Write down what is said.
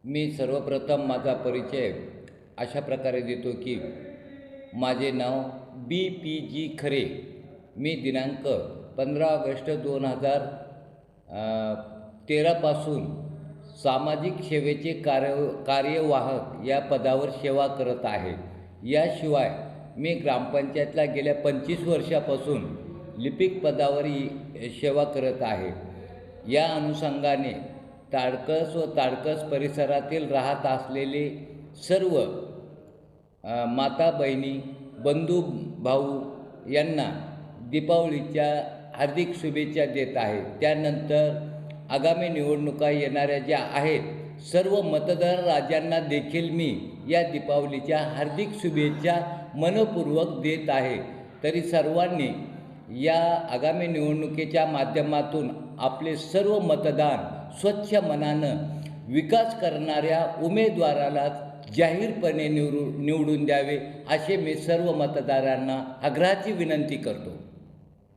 मी सर्वप्रथम माझा परिचय अशा प्रकारे देतो की माझे नाव BPG खरे. मी दिनांक 15 ऑगस्ट 2013 पासून सामाजिक सेवेचे कार्यवाहक या पदावर सेवा करत आहे. याशिवाय मी ग्रामपंचायतला गेल्या 25 वर्षापासून लिपिक पदावर सेवा करत आहे. या अनुषंगाने ताडकस व ताडकस परिसरातील राहत असलेले सर्व माता बहिणी, बंधू भाऊ यांना दीपावलीच्या हार्दिक शुभेच्छा देत आहे. त्यानंतर आगामी निवडणुका येणाऱ्या ज्या आहेत, सर्व मतदार राजांना देखील मी या दीपावलीच्या हार्दिक शुभेच्छा मनपूर्वक देत आहे. तरी सर्वांनी या आगामी निवडणुकीच्या माध्यमातून आपले सर्व मतदान स्वच्छ मनानं विकास करणाऱ्या उमेदवाराला जाहीरपणे निवडून द्यावे, असे मी सर्व मतदारांना आग्रहाची विनंती करतो.